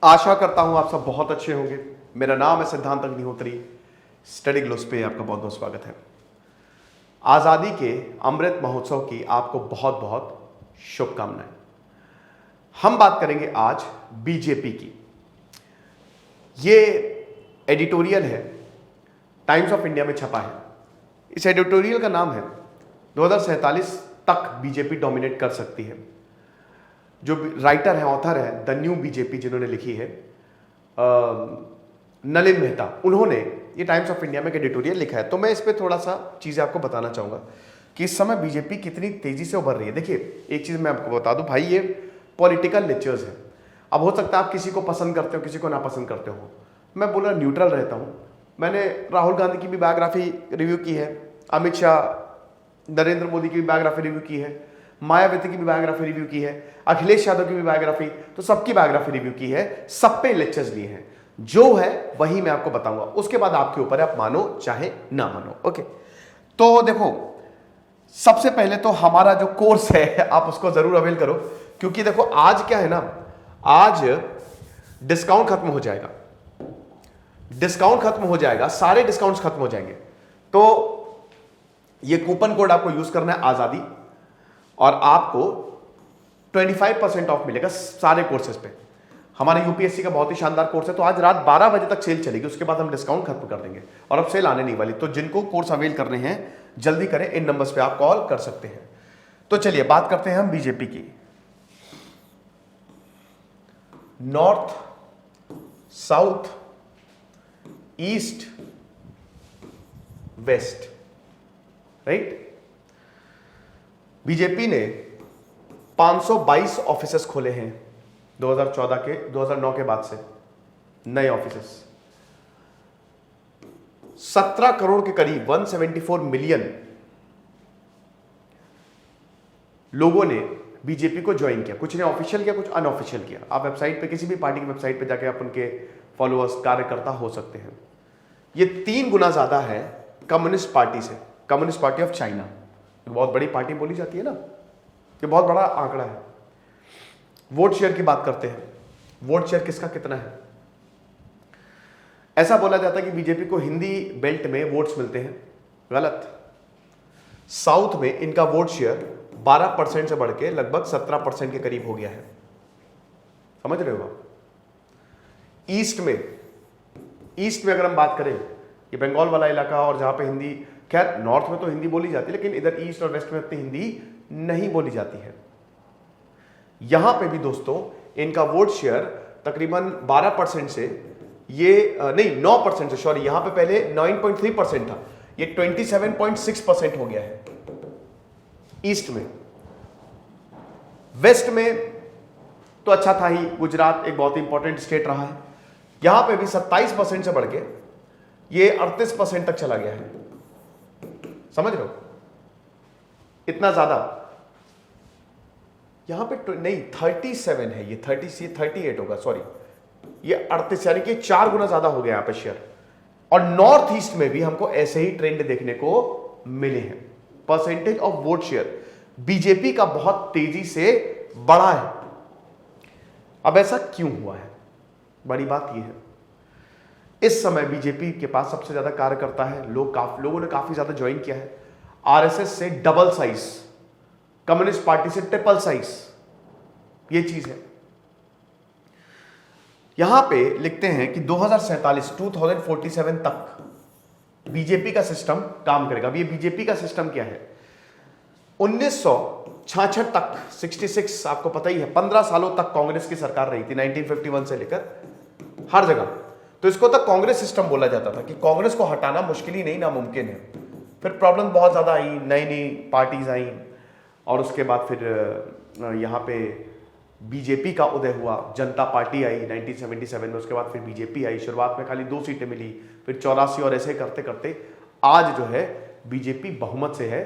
आशा करता हूं आप सब बहुत अच्छे होंगे। मेरा नाम है सिद्धांत अग्निहोत्री। स्टडी ग्लोस पे आपका बहुत बहुत स्वागत है। आज़ादी के अमृत महोत्सव की आपको बहुत बहुत शुभकामनाएं। हम बात करेंगे आज बीजेपी की। ये एडिटोरियल है, टाइम्स ऑफ इंडिया में छपा है। इस एडिटोरियल का नाम है 2047 तक बीजेपी डोमिनेट कर सकती है। जो राइटर है, ऑथर है द न्यू बीजेपी जिन्होंने लिखी है, नलिन मेहता, उन्होंने ये टाइम्स ऑफ इंडिया में एक एडिटोरियल लिखा है। तो मैं इस पर थोड़ा सा चीज़ें आपको बताना चाहूँगा कि इस समय बीजेपी कितनी तेज़ी से उभर रही है। देखिए, एक चीज़ मैं आपको बता दूं भाई, ये पॉलिटिकल लेक्चर्स है। अब हो सकता है आप किसी को पसंद करते हो, किसी को नापसंद करते हो। मैं बोला न्यूट्रल रहता हूँ। मैंने राहुल गांधी की भी बायोग्राफी रिव्यू की है, अमित शाह, नरेंद्र मोदी की भी बायोग्राफी रिव्यू की है, मायावती की भी बायोग्राफी रिव्यू की है, अखिलेश यादव की भी बायोग्राफी, तो सबकी बायोग्राफी रिव्यू की है, सब पे लेक्चर्स लिए हैं। जो है वही मैं आपको बताऊंगा, उसके बाद आपके ऊपर है, आप मानो चाहे ना मानो। ओके, तो देखो, सबसे पहले तो हमारा जो कोर्स है आप उसको जरूर अवेल करो, क्योंकि देखो आज क्या है ना, आज डिस्काउंट खत्म हो जाएगा। डिस्काउंट खत्म हो जाएगा, सारे डिस्काउंट्स खत्म हो जाएंगे। तो ये कूपन कोड आपको यूज करना है आजादी, और आपको 25% ऑफ मिलेगा सारे कोर्सेज पे। हमारे यूपीएससी का बहुत ही शानदार कोर्स है। तो आज रात 12 बजे तक सेल चलेगी, उसके बाद हम डिस्काउंट खत्म कर देंगे और अब सेल आने नहीं वाली। तो जिनको कोर्स अवेल करने हैं जल्दी करें, इन नंबर्स पे आप कॉल कर सकते हैं। तो चलिए बात करते हैं हम बीजेपी की। North, south, east, west, right. BJP ने 522 ऑफिसेस खोले हैं 2009 के बाद से, नए ऑफिसेस। 17 करोड़ के करीब 174 मिलियन लोगों ने बीजेपी को ज्वाइन किया। कुछ ने ऑफिशियल किया, कुछ अनऑफिशियल किया। आप वेबसाइट पे, किसी भी पार्टी की वेबसाइट पे जाके आप उनके फॉलोअर्स, कार्यकर्ता हो सकते हैं। ये 3 गुना ज्यादा है कम्युनिस्ट पार्टी से, कम्युनिस्ट पार्टी ऑफ चाइना। बहुत बड़ी पार्टी बोली जाती है ना, ये बहुत बड़ा आंकड़ा है। वोट शेयर की बात करते हैं, वोट शेयर किसका कितना है। ऐसा बोला जाता है कि बीजेपी को हिंदी बेल्ट में वोट्स मिलते हैं, गलत। साउथ में इनका वोट शेयर 12% से बढ़ के लगभग 17% के करीब हो गया है। समझ रहे हो आप। ईस्ट में अगर हम बात करें, ये बंगाल वाला इलाका और जहां पे हिंदी, खैर नॉर्थ में तो हिंदी बोली जाती है, लेकिन इधर ईस्ट और वेस्ट में इतनी हिंदी नहीं बोली जाती है। यहां पे भी दोस्तों इनका वोट शेयर तकरीबन 12% से, ये नहीं 9% से, सॉरी, यहां पे पहले 9.3% था, ये 27.6% हो गया है ईस्ट में। वेस्ट में तो अच्छा था ही, गुजरात एक बहुत इंपॉर्टेंट स्टेट रहा है, यहां पे भी 27% से बढ़ के ये 38% तक चला गया है। समझ रहे हो, इतना ज्यादा। यहां पे नहीं 37 है, ये 38 होगा, सॉरी, ये 38, यानी कि 4 गुना ज्यादा हो गया यहां पे शेयर। और नॉर्थ ईस्ट में भी हमको ऐसे ही ट्रेंड देखने को मिले हैं। Percentage of vote share BJP का बहुत तेजी से बढ़ा है। अब ऐसा क्यों हुआ है, बड़ी बात यह है, इस समय बीजेपी के पास सबसे ज्यादा कार्यकर्ता है, लोगों ने काफी ज्यादा ज्वाइन किया है। आरएसएस से डबल साइज, कम्युनिस्ट पार्टी से ट्रिपल साइज, ये चीज है। यहां पे लिखते हैं कि 2047 तक बीजेपी का सिस्टम काम करेगा। अब ये बीजेपी का सिस्टम क्या है, 1966 तक, 66 आपको पता ही है, 15 सालों तक कांग्रेस की सरकार रही थी, 1951 से लेकर हर जगह। तो इसको तक कांग्रेस सिस्टम बोला जाता था कि कांग्रेस को हटाना मुश्किल ही नहीं, नामुमकिन है। फिर प्रॉब्लम बहुत ज्यादा आई, नई नई पार्टीज आई, और उसके बाद फिर यहाँ पे बीजेपी का उदय हुआ। जनता पार्टी आई 1977 में, उसके बाद फिर बीजेपी आई। शुरुआत में खाली 2 सीटें मिली, फिर 84, और ऐसे करते करते आज जो है बीजेपी बहुमत से है।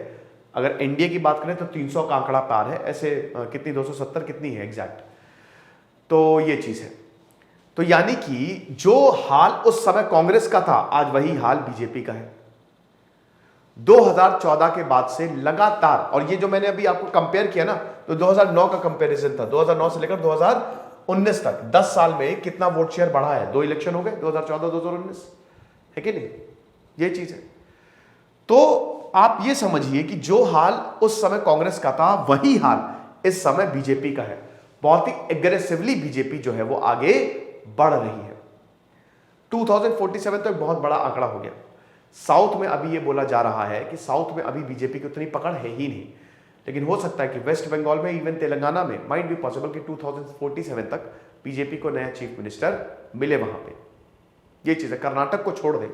अगर एनडीए की बात करें तो 300 का आंकड़ा पार है, ऐसे कितनी 270 कितनी है एग्जैक्ट, तो ये चीज है। तो यानी कि जो हाल उस समय कांग्रेस का था, आज वही हाल बीजेपी का है। 2014 के बाद से लगातार, और ये जो मैंने अभी आपको कंपेयर किया ना, तो 2009 का कंपैरिजन था, 2009 से लेकर 19 तक 10 साल में कितना वोट शेयर बढ़ा है? 2 इलेक्शन हो गए, 2014 2019, है कि नहीं? ये चीज है। तो आप ये समझिए कि जो हाल उस समय कांग्रेस का था वही हाल इस समय बीजेपी का है। बहुत ही एग्रेसिवली बीजेपी जो है वो आगे बढ़ रही है। 2047 तो एक बहुत बड़ा आंकड़ा हो गया। साउथ में अभी ये बोला जा रहा है कि साउथ में अभी बीजेपी की उतनी पकड़ है ही नहीं, लेकिन हो सकता है कि वेस्ट बंगाल में, इवन तेलंगाना में माइट बी पॉसिबल कि 2047 तक बीजेपी को नया चीफ मिनिस्टर मिले वहां पे। ये चीज है। कर्नाटक को छोड़ दें,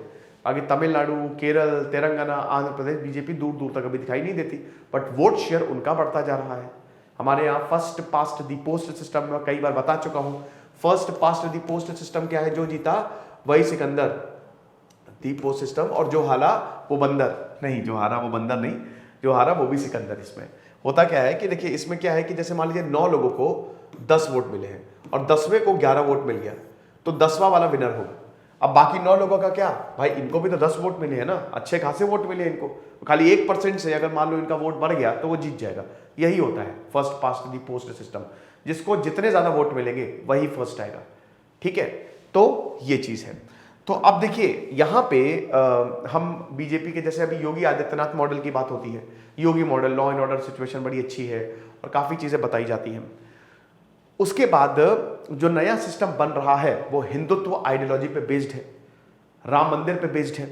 आगे तमिलनाडु, केरल, तेलंगाना, आंध्र प्रदेश बीजेपी दूर दूर तक अभी दिखाई नहीं देती, बट वोट शेयर उनका बढ़ता जा रहा है। हमारे यहाँ फर्स्ट पास्ट दी पोस्ट सिस्टम में कई बार बता चुका हूं। फर्स्ट पास्ट दी पोस्ट सिस्टम क्या है? जो जीता वही सिकंदर, दी पोस्ट सिस्टम। और जो हारा वो बंदर नहीं, जो हारा वो बंदर नहीं, जो हारा वो भी सिकंदर। इसमें होता क्या है कि देखिए, इसमें क्या है कि जैसे मान लीजिए 9 लोगों को 10 वोट मिले हैं और 10वें को 11 वोट मिल गया, तो 10वां वाला विनर होगा। अब बाकी 9 लोगों का क्या भाई? इनको भी तो 10 वोट मिले हैं ना, अच्छे खासे वोट मिले हैं इनको। खाली 1% से अगर मान लो इनका वोट बढ़ गया तो वो जीत जाएगा। यही होता है फर्स्ट पास्ट दी पोस्ट सिस्टम। जिसको जितने ज्यादा वोट मिलेंगे वही फर्स्ट आएगा। ठीक है, तो ये चीज है। तो अब देखिए यहां पे हम बीजेपी के, जैसे अभी योगी आदित्यनाथ मॉडल की बात होती है। Yogi model, law and order situation बड़ी अच्छी है और काफी चीजें बताई जाती हैं। उसके बाद जो नया सिस्टम बन रहा है वो हिंदुत्व आइडियोलॉजी पे बेस्ड है, राम मंदिर पे बेस्ड है।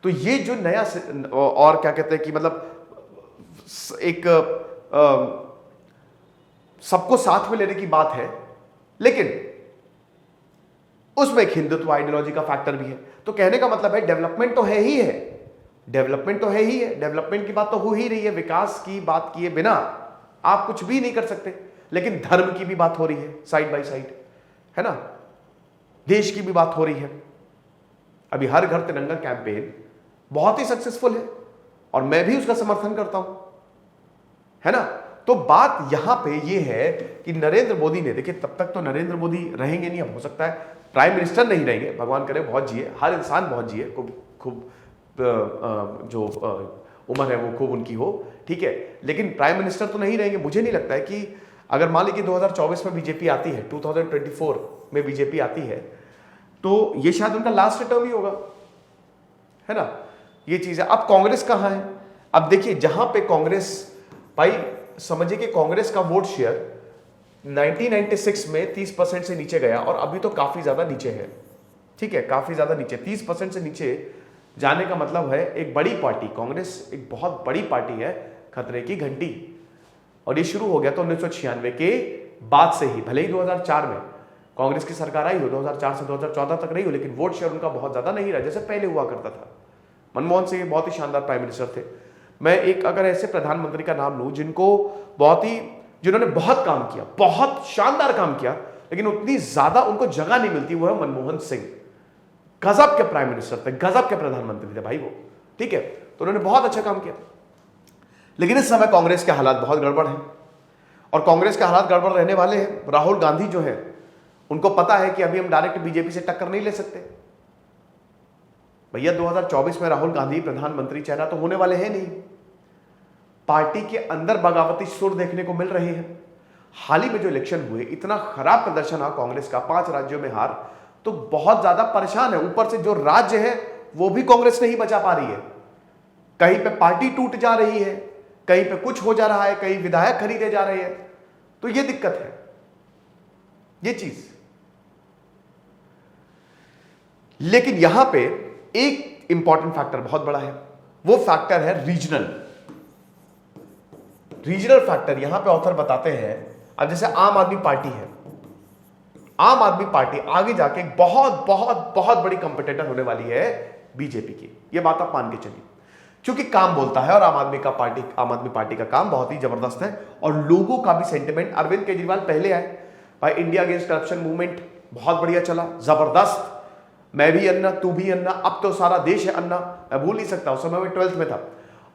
तो ये जो नया और क्या कहते हैं कि मतलब एक सबको साथ में लेने की बात है, लेकिन उसमें एक हिंदुत्व आइडियोलॉजी का फैक्टर भी है। तो कहने का मतलब है डेवलपमेंट तो है ही है, डेवलपमेंट तो है ही है, डेवलपमेंट की बात तो हो ही रही है। विकास की बात किए बिना आप कुछ भी नहीं कर सकते, लेकिन धर्म की भी बात हो रही है साइड बाय साइड, है ना। देश की भी बात हो रही है। अभी हर घर तिरंगा कैंपेन बहुत ही सक्सेसफुल है और मैं भी उसका समर्थन करता हूं, है ना। तो बात यहां पे ये है कि नरेंद्र मोदी ने, देखिए तब तक तो नरेंद्र मोदी रहेंगे नहीं, अब हो सकता है प्राइम मिनिस्टर नहीं रहेंगे, भगवान करे बहुत जिए, हर इंसान बहुत जिए, खूब जो उम्र है वो खूब उनकी हो, ठीक है, लेकिन प्राइम मिनिस्टर तो नहीं रहेंगे। मुझे नहीं लगता है कि अगर मान लीजिए 2024 में बीजेपी आती है, 2024 में बीजेपी आती है, तो ये शायद उनका लास्ट टर्म ही होगा, है ना। ये चीज है। अब कांग्रेस कहां है? अब देखिए जहां पे कांग्रेस, भाई समझिए कि कांग्रेस का वोट शेयर 1996 में 30% से नीचे गया और अभी तो काफी ज्यादा नीचे है, ठीक है, काफी ज्यादा नीचे। 30% से नीचे जाने का मतलब है एक बड़ी पार्टी, कांग्रेस एक बहुत बड़ी पार्टी है, खतरे की घंटी। और ये शुरू हो गया तो 1996 के बाद से ही, भले ही 2004 में कांग्रेस की सरकार आई हो, 2004 से 2014 तक रही हो, लेकिन वोट शेयर उनका बहुत ज्यादा नहीं रहा जैसे पहले हुआ करता था। मनमोहन सिंह बहुत ही शानदार प्राइम मिनिस्टर थे। मैं एक अगर ऐसे प्रधानमंत्री का नाम लूं जिन्होंने बहुत काम किया, बहुत शानदार काम किया, लेकिन उतनी ज्यादा उनको जगह नहीं मिलती, वो है मनमोहन सिंह। गजब के प्राइम मिनिस्टर थे, गजब के प्रधानमंत्री थे भाई वो, ठीक है। तो उन्होंने बहुत अच्छा काम किया, लेकिन इस समय कांग्रेस के हालात बहुत गड़बड़ हैं और कांग्रेस के हालात गड़बड़ रहने वाले हैं। राहुल गांधी जो है उनको पता है कि अभी हम डायरेक्ट बीजेपी से टक्कर नहीं ले सकते। भैया 2024 में राहुल गांधी प्रधानमंत्री चेहरा तो होने वाले हैं नहीं। पार्टी के अंदर बगावती सुर देखने को मिल रहे हैं। हाल ही में जो इलेक्शन हुए, इतना खराब प्रदर्शन रहा कांग्रेस का, 5 राज्यों में हार, तो बहुत ज्यादा परेशान है। ऊपर से जो राज्य है वो भी कांग्रेस नहीं बचा पा रही है। कहीं पे पार्टी टूट जा रही है, कहीं पे कुछ हो जा रहा है, कहीं विधायक खरीदे जा रहे हैं, तो ये दिक्कत है, ये चीज। लेकिन यहां पे एक इंपॉर्टेंट फैक्टर बहुत बड़ा है, वो फैक्टर है रीजनल फैक्टर। यहां पे ऑथर बताते हैं, अब जैसे आम आदमी पार्टी है, आम आदमी पार्टी आगे जाके बहुत बहुत बहुत बड़ी कंपटीटर होने वाली है बीजेपी की, ये बात आप मान के चलिए, क्योंकि काम बोलता है और आम आदमी पार्टी का काम बहुत ही जबरदस्त है और लोगों का भी सेंटिमेंट। अरविंद केजरीवाल पहले आए भाई, इंडिया अगेंस्ट करप्शन मूवमेंट बहुत बढ़िया चला, जबरदस्त, मैं भी अन्ना तू भी अन्ना, अब तो सारा देश है अन्ना, मैं भूल नहीं सकता, उस समय मैं 12th में था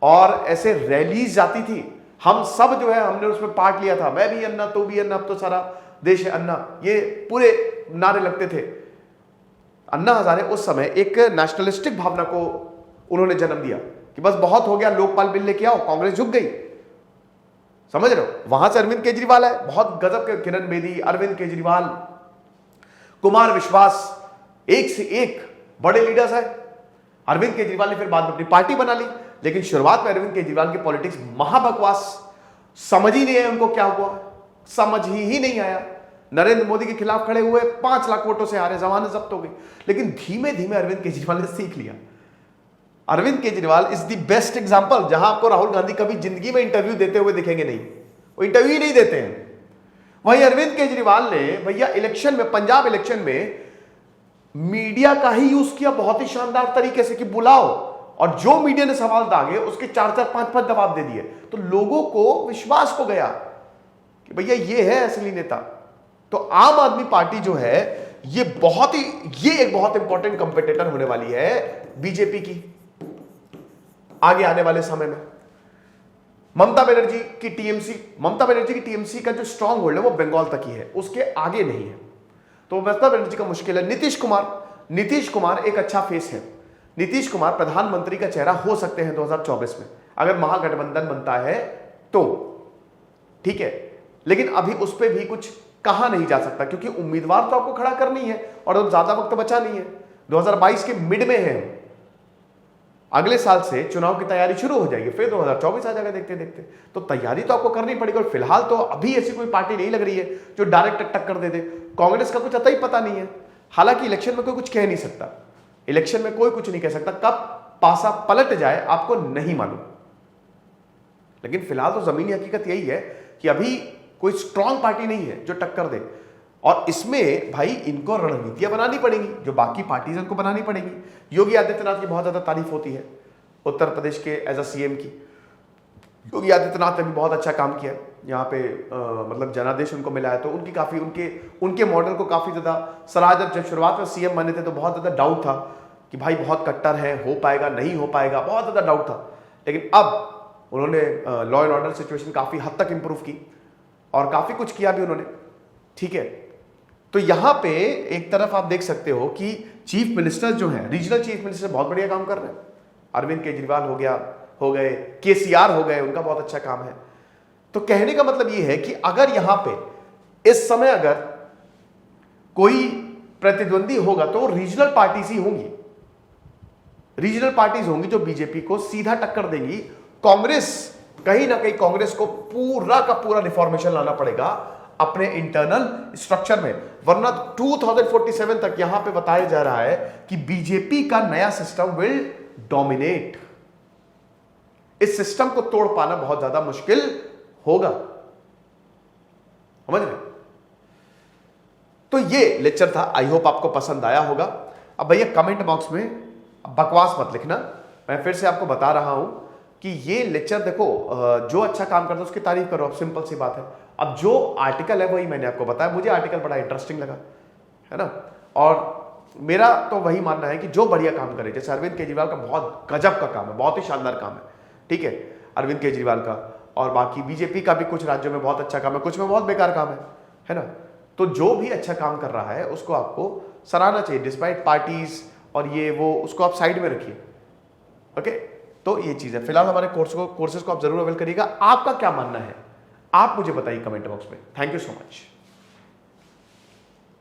और ऐसे रैलीज जाती थी, हम सब जो है हमने उसमें पार्ट लिया था, मैं भी अन्ना तू भी अन्ना, अब तो सारा देश है अन्ना, ये पूरे नारे लगते थे। अन्ना हजारे उस समय एक नेशनलिस्टिक भावना को उन्होंने जन्म दिया कि बस बहुत हो गया, लोकपाल बिल लेके आओ, कांग्रेस झुक गई, समझ रहे हो? वहां से अरविंद केजरीवाल है, बहुत गजब के, किरण बेदी, अरविंद केजरीवाल, कुमार विश्वास, एक से एक बड़े लीडर्स है। अरविंद केजरीवाल ने फिर बाद में अपनी पार्टी बना ली, लेकिन शुरुआत में अरविंद केजरीवाल की पॉलिटिक्स महाबकवास, समझ ही नहीं है उनको क्या हुआ, समझ ही नहीं आया। नरेंद्र मोदी के खिलाफ खड़े हुए, 5 लाख वोटों से हारे, जमानत जब्त हो गई। लेकिन धीमे धीमे अरविंद केजरीवाल ने सीख लिया। Arvind Kejriwal is the best example, जहां आपको राहुल गांधी कभी जिंदगी में इंटरव्यू देते हुए दिखेंगे नहीं, वो इंटरव्यू ही नहीं देते हैं। वहीं अरविंद केजरीवाल ने भैया इलेक्शन में, पंजाब इलेक्शन में मीडिया का ही यूज किया बहुत ही शानदार तरीके से कि बुलाओ, और जो मीडिया ने सवाल दागे उसके 4-4, 5-5 जवाब दे दिए। तो लोगों को विश्वास हो गया कि भैया ये है असली नेता। तो आम आदमी पार्टी जो है ये एक बहुत इंपॉर्टेंट कंपटीटर होने वाली है बीजेपी की आगे आने वाले समय में। ममता बनर्जी की टीएमसी का जो स्ट्रॉन्ग होल्ड है वो बंगाल तक ही है, उसके आगे नहीं है। तो ममता बनर्जी का मुश्किल है। नीतीश कुमार एक अच्छा फेस है। नीतीश कुमार प्रधानमंत्री का चेहरा हो सकते हैं 2024 में, अगर महागठबंधन बनता है तो, ठीक है। लेकिन अभी उस पर भी कुछ कहा नहीं जा सकता, क्योंकि उम्मीदवार तो आपको खड़ा करनी है और ज्यादा वक्त बचा नहीं है। 2022 के मिड में है, अगले साल से चुनाव की तैयारी शुरू हो जाएगी, फिर 2024 आ जाएगा देखते देखते। तो तैयारी तो आपको करनी पड़ेगी, और फिलहाल तो अभी ऐसी कोई पार्टी नहीं लग रही है जो डायरेक्ट टक्कर दे दे। कांग्रेस का कुछ अता ही पता नहीं है। हालांकि इलेक्शन में कोई कुछ कह नहीं सकता, इलेक्शन में कोई कुछ नहीं कह सकता, कब पासा पलट जाए आपको नहीं मालूम। लेकिन फिलहाल तो जमीनी हकीकत यही है कि अभी कोई स्ट्रांग पार्टी नहीं है जो टक्कर दे, और इसमें भाई इनको रणनीतियां बनानी पड़ेंगी, जो बाकी पार्टीज इनको बनानी पड़ेंगी। योगी आदित्यनाथ की बहुत ज्यादा तारीफ होती है उत्तर प्रदेश के एज अ सीएम की। योगी आदित्यनाथ ने भी बहुत अच्छा काम किया यहाँ पे, मतलब जनादेश उनको मिला है, तो उनकी काफी उनके मॉडल को काफी ज्यादा सराहा। जब शुरुआत में सीएम बने थे तो बहुत ज्यादा डाउट था कि भाई बहुत कट्टर है, हो पाएगा नहीं हो पाएगा, बहुत ज्यादा डाउट था। लेकिन अब उन्होंने लॉ एंड ऑर्डर सिचुएशन काफी हद तक इंप्रूव की और काफी कुछ किया भी उन्होंने, ठीक है। तो यहां पे एक तरफ आप देख सकते हो कि चीफ मिनिस्टर जो हैं, रीजनल चीफ मिनिस्टर बहुत बढ़िया काम कर रहे हैं। अरविंद केजरीवाल हो गए, केसीआर हो गए, उनका बहुत अच्छा काम है। तो कहने का मतलब यह है कि अगर यहां पे इस समय अगर कोई प्रतिद्वंदी होगा तो रीजनल पार्टीज ही होंगी, रीजनल पार्टीज होंगी जो बीजेपी को सीधा टक्कर देंगी। कांग्रेस, कहीं ना कहीं कांग्रेस को पूरा का पूरा रिफॉर्मेशन लाना पड़ेगा अपने इंटरनल स्ट्रक्चर में, वरना 2047 तक यहां पे बताया जा रहा है कि बीजेपी का नया सिस्टम विल डोमिनेट। इस सिस्टम को तोड़ पाना बहुत ज्यादा मुश्किल होगा, समझ रहे? तो ये लेक्चर था, आई होप आपको पसंद आया होगा। अब भैया कमेंट बॉक्स में बकवास मत लिखना, मैं फिर से आपको बता रहा हूं कि ये लेक्चर देखो, जो अच्छा काम करता है उसकी तारीफ करो, अब सिंपल सी बात है। अब जो आर्टिकल है वही मैंने आपको बताया, मुझे आर्टिकल बड़ा इंटरेस्टिंग लगा, है ना। और मेरा तो वही मानना है कि जो बढ़िया काम करे, जैसे अरविंद केजरीवाल का बहुत गजब का काम है, बहुत ही शानदार काम है, ठीक है, अरविंद केजरीवाल का। और बाकी बीजेपी का भी कुछ राज्यों में बहुत अच्छा काम है, कुछ में बहुत बेकार काम है ना। तो जो भी अच्छा काम कर रहा है उसको आपको सराहना चाहिए, डिस्पाइट पार्टीज और ये वो, उसको आप साइड में रखिए, ओके। तो ये चीज है। फिलहाल हमारे कोर्सेज को आप जरूर अवेल करिएगा। आपका क्या मानना है आप मुझे बताइए कमेंट बॉक्स में। Thank you so much.